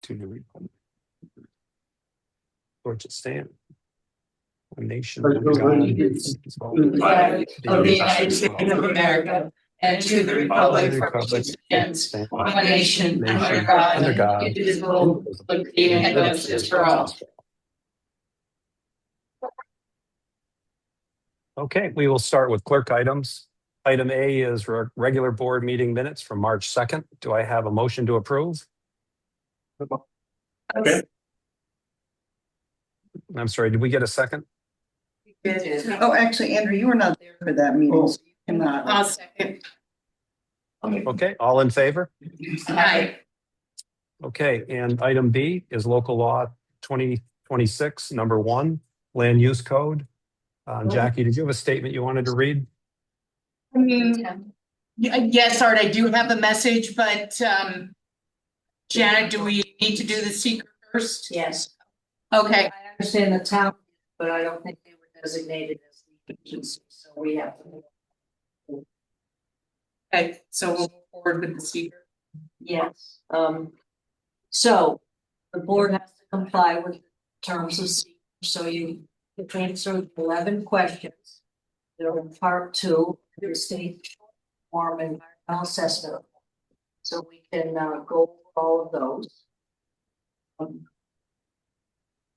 to the republic for which it stands, one nation under God, flag of the United States of America, and to the republic for which it stands, one nation under God, indivisible, with liberty and justice for all. Okay, we will start with clerk items. Item A is regular board meeting minutes from March 2nd. Do I have a motion to approve? Okay. I'm sorry, did we get a second? Oh, actually, Andrew, you were not there for that meeting, so you cannot. I'll second. Okay, all in favor? Aye. Okay, and item B is local law 2026, number 1, land use code. Jackie, did you have a statement you wanted to read? Yes, Art, I do have a message, but Janet, do we need to do the seeker first? Yes, Okay, I understand the town, but I don't think they were designated as the agency, so we have to. okay, so we'll move forward with the seeker. Yes, so the board has to comply with the terms of seeker, so you answer 11 questions. They're in part 2 of the state form environmental assessment. So we can go over all of those.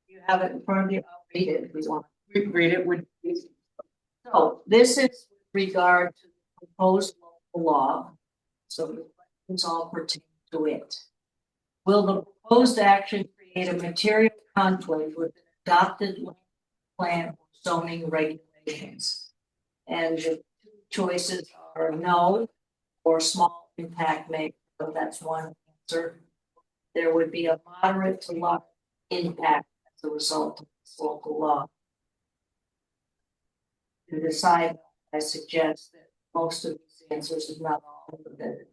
You have it in front of you, I'll read it if you want. We read it with. So this is with regard to the proposed local law. So the questions all pertain to it. Will the proposed action create a material conflict with an adopted land plan or zoning regulations? And the two choices are no or small impact maker. So that's one answer. There would be a moderate to large impact as a result of this local law. To decide, I suggest that most of these answers, if not all, that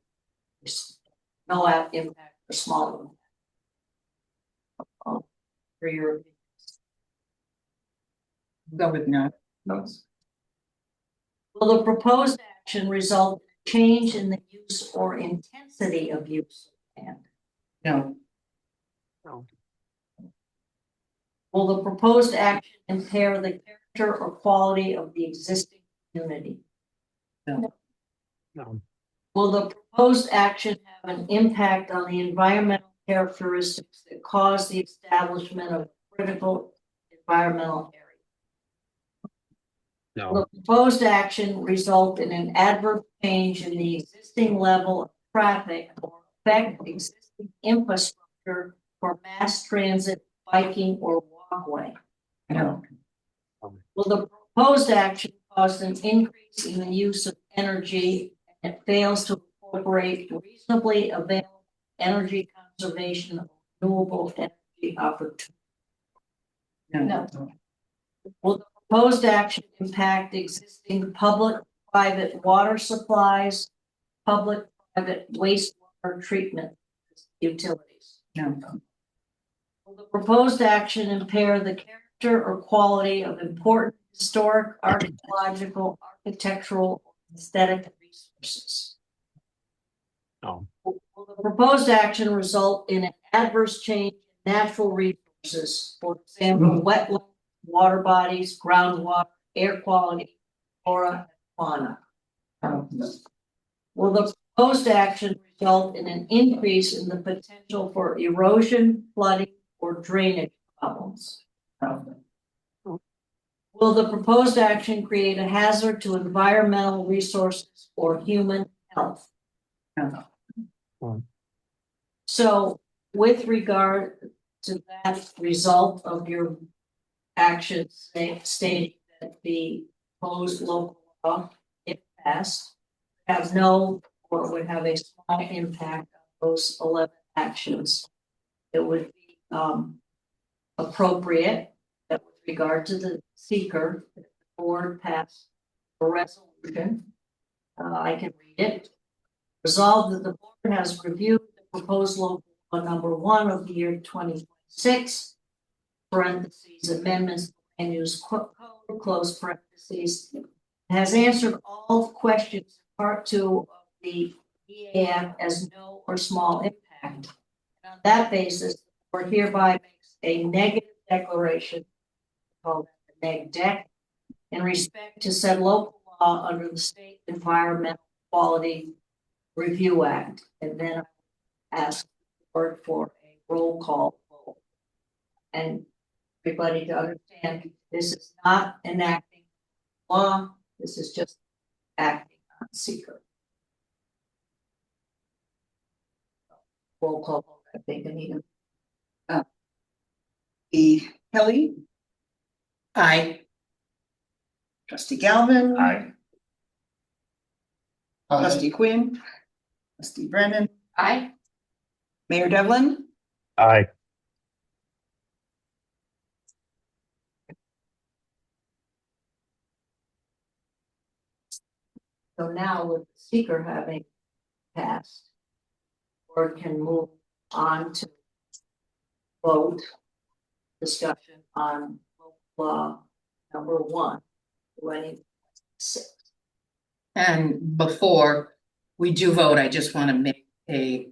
there's no impact or small impact. For your opinions. Go with no. Will the proposed action result in a change in the use or intensity of use of land? No. No. Will the proposed action impair the character or quality of the existing community? No. No. Will the proposed action have an impact on the environmental characteristics that cause the establishment of a critical environmental area? No. Will the proposed action result in an adverse change in the existing level of traffic or affect existing infrastructure for mass transit, biking, or walkway? No. Will the proposed action cause an increase in the use of energy and it fails to incorporate reasonably available energy conservation of renewable energy opportunities? No. Will the proposed action impact existing public-private water supplies, public-private wastewater treatment utilities? No. Will the proposed action impair the character or quality of important historic, archaeological, architectural, or aesthetic resources? No. Will the proposed action result in an adverse change in natural resources, for example, wetlands, water bodies, groundwater, air quality, flora, and fauna? Will the proposed action result in an increase in the potential for erosion, flooding, or drainage problems? Will the proposed action create a hazard to environmental resources or human health? No. So with regard to that result of your action stating that the proposed local law, if passed, have no or would have a small impact on those 11 actions, it would be appropriate that with regard to the seeker, if the board passed a resolution, I can read it. Resolved that the board has reviewed the proposed local law number 1 of the year 2026, parentheses, amendments to land use code, close parentheses, has answered all questions in part 2 of the EAF as no or small impact. And on that basis, the or hereby makes a negative declaration called the neg deck in respect to said local law under the State Environmental Quality Review Act. And then I ask the board for a roll call vote. And everybody to understand, this is not enacting law, this is just acting on seeker. Roll call vote, I think, Anita. Kelly, Aye. trustee Galvin. Aye. Trustee Quinn, trustee Brennan, Aye. Mayor Devlin. Aye. So now with the seeker having passed, board can move on to vote discussion on local law number 1, 2026. And before we do vote, I just want to make a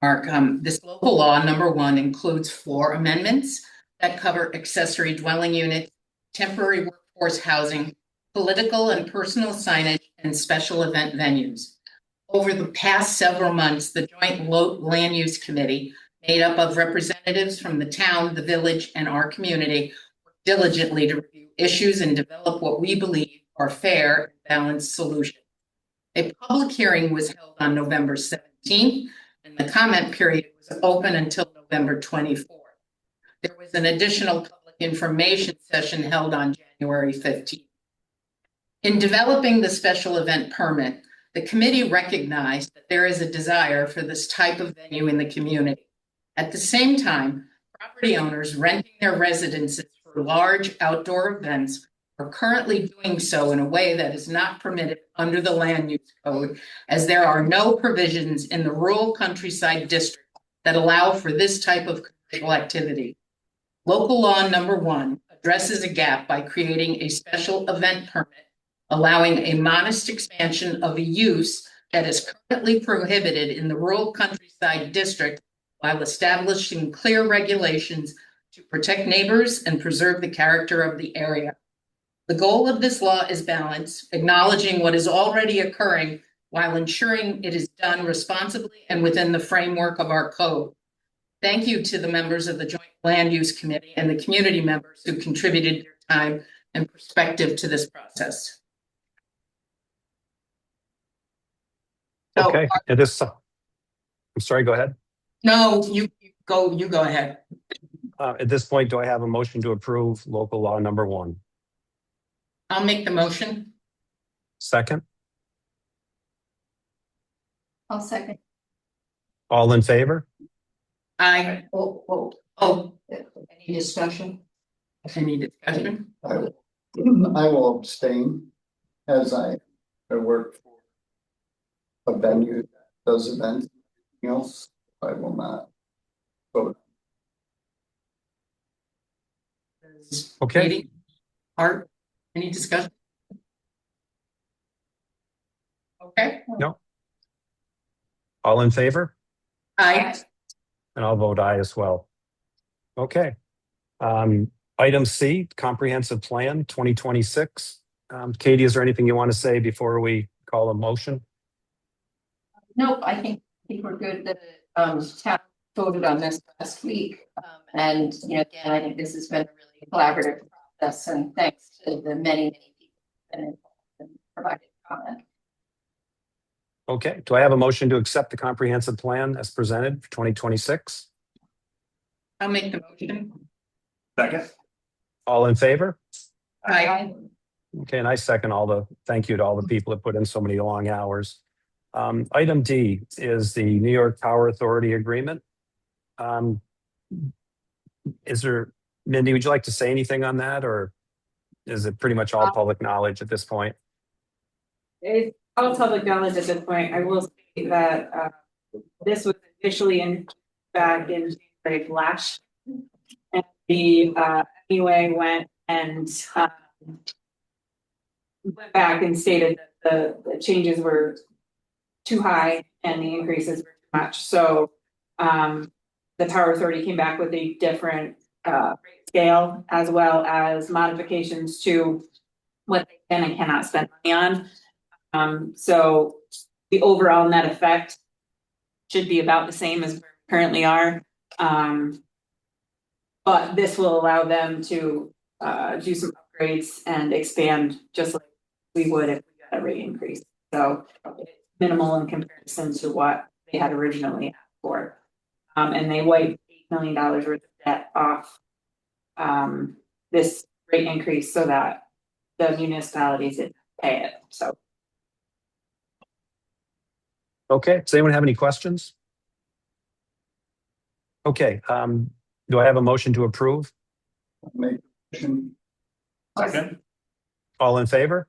mark. This local law number 1 includes 4 amendments that cover accessory dwelling units, temporary workforce housing, political and personal signage, and special event venues. Over the past several months, the Joint Land Use Committee, made up of representatives from the town, the village, and our community, worked diligently to review issues and develop what we believe are fair and balanced solutions. A public hearing was held on November 17th, and the comment period was open until November 24th. There was an additional public information session held on January 15th. In developing the special event permit, the committee recognized that there is a desire for this type of venue in the community. At the same time, property owners renting their residences for large outdoor events are currently doing so in a way that is not permitted under the land use code, as there are no provisions in the rural countryside district that allow for this type of commercial activity. Local law number 1 addresses a gap by creating a special event permit, allowing a modest expansion of a use that is currently prohibited in the rural countryside district, while establishing clear regulations to protect neighbors and preserve the character of the area. The goal of this law is balance, acknowledging what is already occurring while ensuring it is done responsibly and within the framework of our code. Thank you to the members of the Joint Land Use Committee and the community members who contributed their time and perspective to this process. So, Okay, it is. I'm sorry, go ahead. No, you go ahead. At this point, do I have a motion to approve local law number 1? I'll make the motion. Second, I'll second. all in favor? Aye. Oh, Any discussion? any discussion? I will abstain as I work for a venue that does events. Anything else, I will not vote. Okay. Katie? Art, any discussion? Okay. No. All in favor? Aye. And I'll vote aye as well. Okay. Item C, comprehensive plan 2026. Katie, is there anything you want to say before we call a motion? Nope, I think we're good. The town voted on this last week. And again, I think this has been a really collaborative process, and thanks to the many people that have been involved and provided comment. Okay, do I have a motion to accept the comprehensive plan as presented for 2026? I'll make the motion. Second. All in favor? Aye. Okay, and I second thank you to all the people that put in so many long hours. Item D is the New York Power Authority agreement. Mindy, would you like to say anything on that, or is it pretty much all public knowledge at this point? It's all public knowledge at this point. I will say that this was initially back in January of last year. And the anyway went back and stated that the changes were too high and the increases were too much. So the Power Authority came back with a different rate scale as well as modifications to what they can and cannot spend money on. So the overall net effect should be about the same as we currently are. But this will allow them to do some upgrades and expand just like we would if we got a rate increase. So it's minimal in comparison to what they had originally asked for. And they wiped $8 million worth of debt off this rate increase so that the municipalities didn't pay it. So Okay, does anyone have any questions? Okay, do I have a motion to approve? Make a motion. Second. All in favor?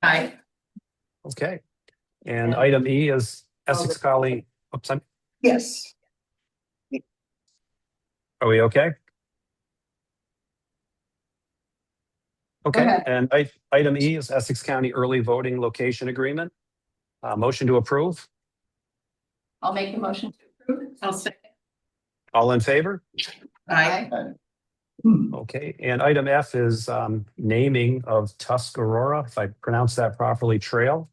Aye. Okay. And item E is Essex County, oops, Yes. are we okay? Okay, ahead. and item E is Essex County Early Voting Location Agreement. Motion to approve. I'll make the motion to approve. I'll second. All in favor? Aye. Okay, and item F is naming of Tuscarora, if I pronounce that properly, trail.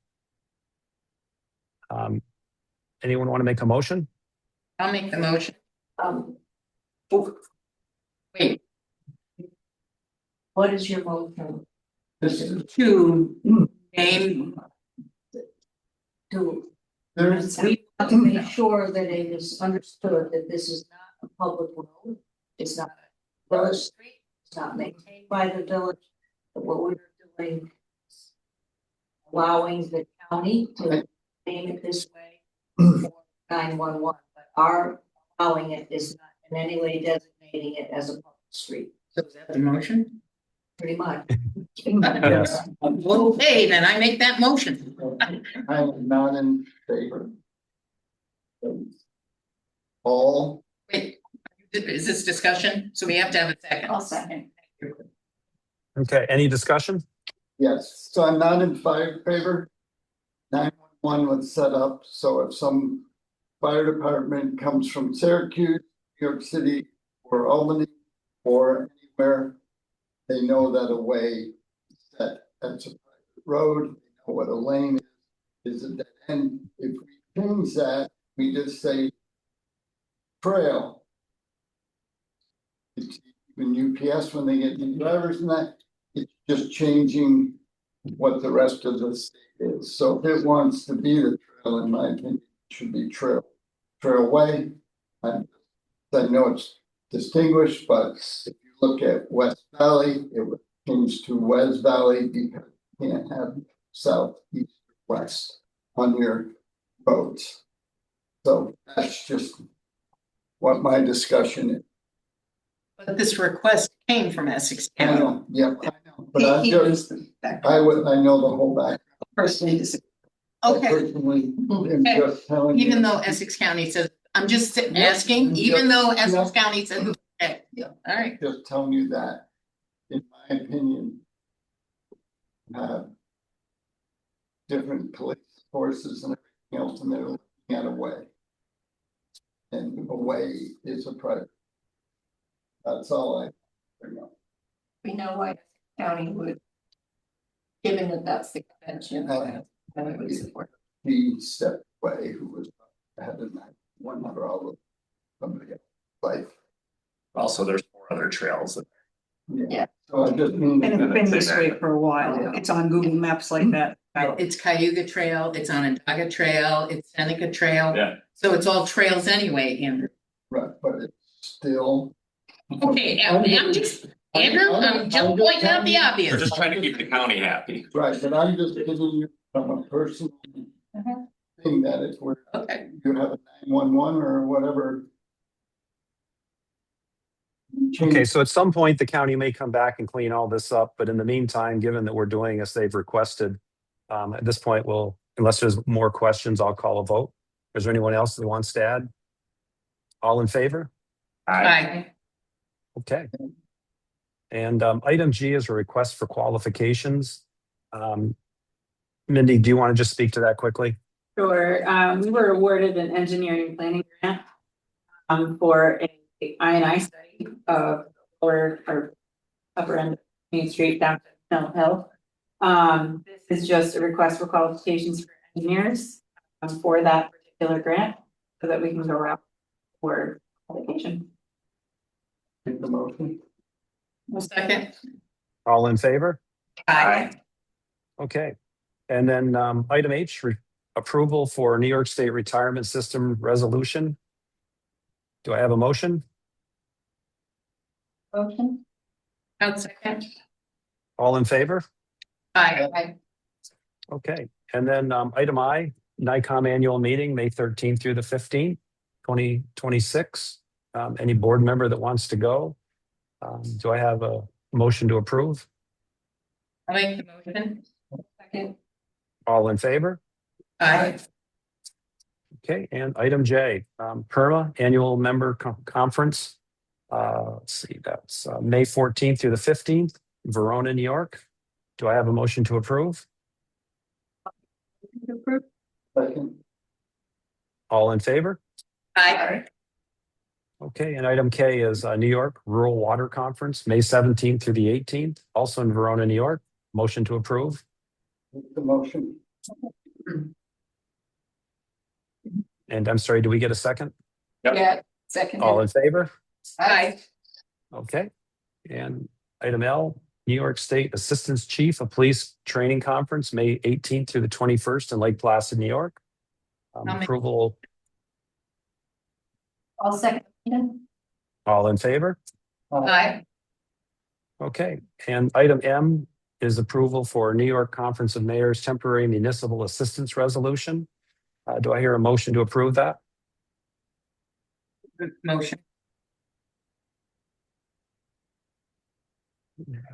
Anyone want to make a motion? I'll make the motion. Wait, What is your motion This is, to name, to? there's, We want to make sure that it is understood that this is not a public road. It's not a village street. It's not maintained by the village. But what we're doing is allowing the county to name it this way for 911, but our allowing it is not in any way designating it as a public street, so is that the motion? pretty much. Yes. Okay, then I make that motion. I am not in favor. All, Wait, is this discussion? So we have to have a second. I'll second. Okay, any discussion? yes, so I'm not in favor. 911 was set up, so if some fire department comes from Syracuse, New York City, or Albany, or anywhere, they know that a way that that's a private road, they know what a lane is a dead end. If we change that, we just say trail. It's even UPS when they get new drivers and that, it's just changing what the rest of the state is. So if it wants to be the trail, in my opinion, it should be trailway. I know it's distinguished, but if you look at West Valley, it was changed to West Valley because you can't have south, east, west on your roads. So that's just what my discussion is. But this request came from Essex I County. know, yeah, I know, but I just, I know the whole back. Personally disagree. I Okay, personally am Okay. just telling you. even though Essex County says, I'm just asking, even though Essex County says, okay, all right. Just telling you that, in my opinion, have different police forces and everything else, and they're looking at a way. And a way is a private. That's all I bring up. We know why county would, given that that's the convention, and it would support. He stepped away, who was ahead of that one for all of somebody else's life. Also, there's 4 other trails. Yeah. So I just mean. And it's been this way for a while. It's on Google Maps like that. It's Cayuga Trail, it's Onondaga Trail, it's Seneca Trail. Yeah. So it's all trails anyway, Andrew. Right, but it's still. Okay, I'm just, Andrew, I'm just pointing out the We're obvious. just trying to keep the county happy. Right, but I'm just giving you from a personal thing that if we're, Okay, you have a 911 or whatever. Okay, so at some point, the county may come back and clean all this up, but in the meantime, given that we're doing as they've requested, at this point, unless there's more questions, I'll call a vote. Is there anyone else that wants to add? All in favor? bye. Okay. And item G is a request for qualifications. Mindy, do you want to just speak to that quickly? Sure, we were awarded an engineering planning grant for a I&I study of lower or upper end of Main Street down to Mill Hill. This is just a request for qualifications for engineers for that particular grant so that we can go out for application. Make the motion. A second. All in favor? Aye. Okay. And then item H, approval for New York State Retirement System resolution. Do I have a motion? Motion. I'll second. All in favor? Aye. Okay. And then item I, NICOM annual meeting, May 13th through the 15th, 2026. Any board member that wants to go? Do I have a motion to approve? I'll make the motion. Second. All in favor? Aye. Okay, and item J, PERMA Annual Member Conference. Let's see, that's May 14th through the 15th, Verona, New York. Do I have a motion to approve? Second. All in favor? Aye. Okay, and item K is New York Rural Water Conference, May 17th through the 18th, also in Verona, New York. Motion to approve. Make the motion. And I'm sorry, do we get a second? Yeah, second. All in favor? Aye. Okay. And item L, New York State Assistant Chief of Police Training Conference, May 18th through the 21st in Lake Placid, New York. Approval, I'll second. all in favor? Aye. Okay. And item M is approval for New York Conference of Mayors Temporary Municipal Assistance Resolution. Do I hear a motion to approve that? Motion.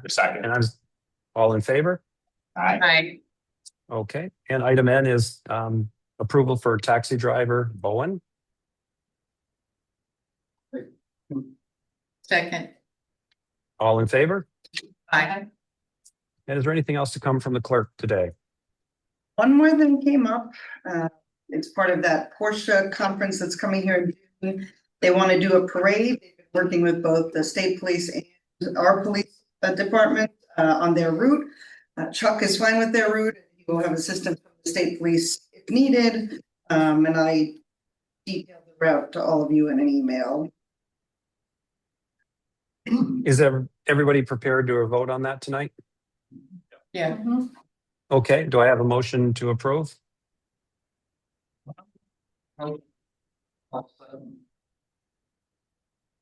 Second. And I'm all in favor? Aye. Okay. And item N is approval for taxi driver Bowen. Second. All in favor? Aye. And is there anything else to come from the clerk today? One more thing came up. It's part of that Porsche conference that's coming here in June. They want to do a parade. They've been working with both the state police and our police department on their route. Chuck is fine with their route. He will have assistance from the state police if needed. And I detailed the route to all of you in an email. Is everybody prepared to vote on that tonight? Yeah. Okay. Do I have a motion to approve?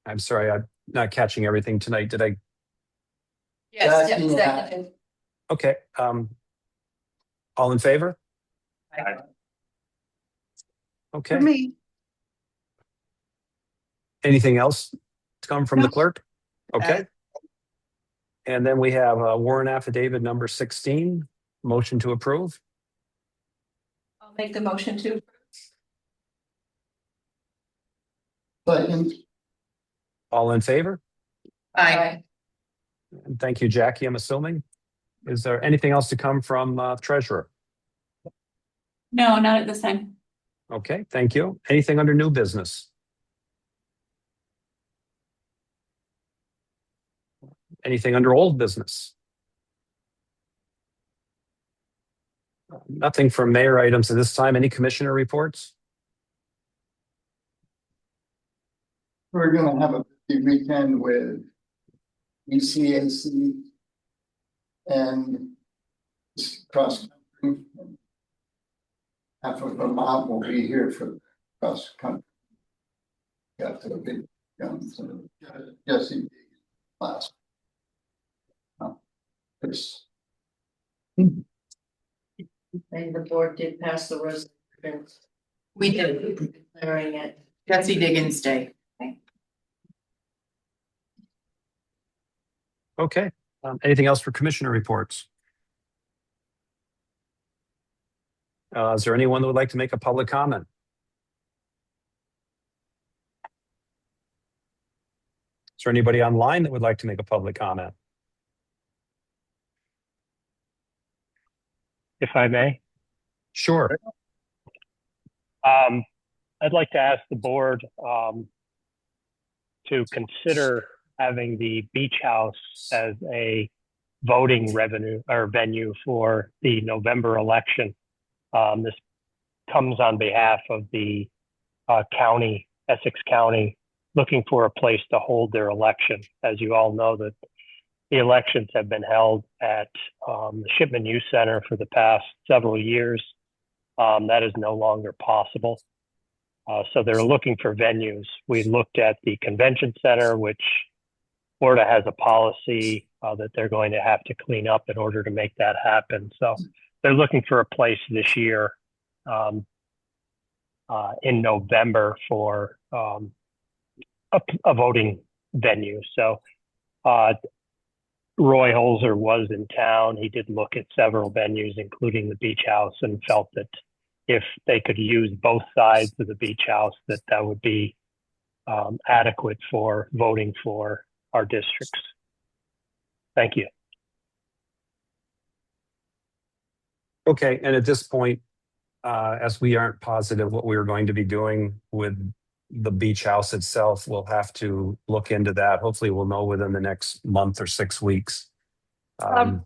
I'm sorry, I'm not catching everything tonight. Did I? Yes, Second. seconded. Okay. All in favor? Aye. Okay. For me, Anything else to come from the No. clerk? Okay. And then we have warrant affidavit number 16, motion to approve. I'll make the motion to. Second. All in favor? Aye. And thank you, Jackie, I'm assuming. Is there anything else to come from treasurer? No, not at this time. Okay, thank you. Anything under new business? Anything under old business? Nothing from mayor items at this time. Any commissioner reports? We're gonna have a big weekend with ECAC and cross country. Half of the mob will be here for cross country. Got the big guns and Jesse last. It's And the board did pass the resolution We did. declaring it. Jesse Diggins Day. Okay. Anything else for commissioner reports? Is there anyone that would like to make a public comment? Is there anybody online that would like to make a public comment? If I may, Sure. I'd like to ask the board, to consider having the beach house as a voting revenue or venue for the November election. This comes on behalf of the county, Essex County, looking for a place to hold their election. As you all know, that the elections have been held at the Shipman Youth Center for the past several years. That is no longer possible. So they're looking for venues. We looked at the convention center, which Florida has a policy that they're going to have to clean up in order to make that happen. So they're looking for a place this year in November for a voting venue. So Roy Holzer was in town. He did look at several venues, including the beach house, and felt that if they could use both sides of the beach house, that would be adequate for voting for our districts. Thank you. Okay, and at this point, as we aren't positive what we're going to be doing with the beach house itself, we'll have to look into that. Hopefully we'll know within the next month or 6 weeks.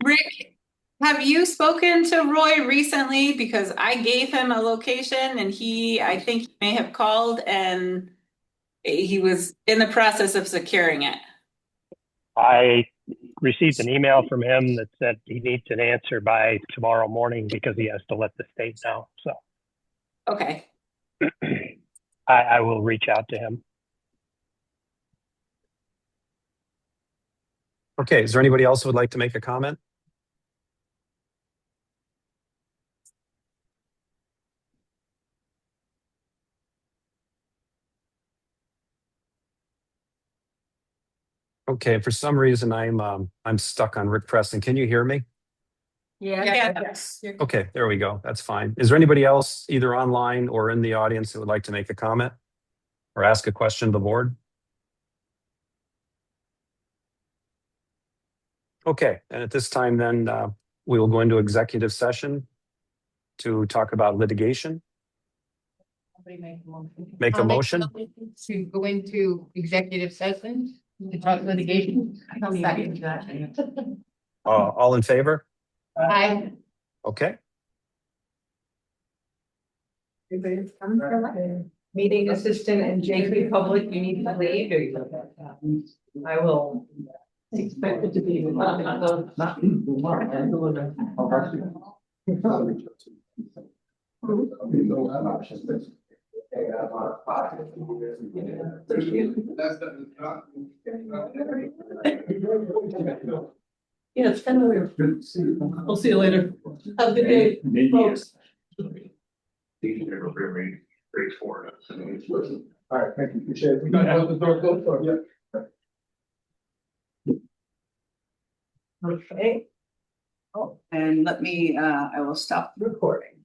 Rick, have you spoken to Roy recently? Because I gave him a location and I think he may have called and he was in the process of securing it. I received an email from him that said he needs an answer by tomorrow morning because he has to let the state know. So, Okay. I will reach out to him. Okay, is there anybody else who would like to make a comment? Okay, for some reason I'm stuck on Rick Preston. Can you hear me? Yes. Okay, there we go. That's fine. Is there anybody else either online or in the audience who would like to make a comment or ask a question of the board? Okay, and at this time then we will go into executive session to talk about litigation. Make a motion. To go into executive session to talk litigation. All in favor? Aye. Okay. Meeting assistant and JP Public, you need to leave. I will expect it to be. Yeah, it's kind of weird. I'll see you later. Have a good day, folks. These are very straightforward. All right, thank you, appreciate it. We got the door closed, or, yeah. Okay. Oh, and let me, I will stop the recording.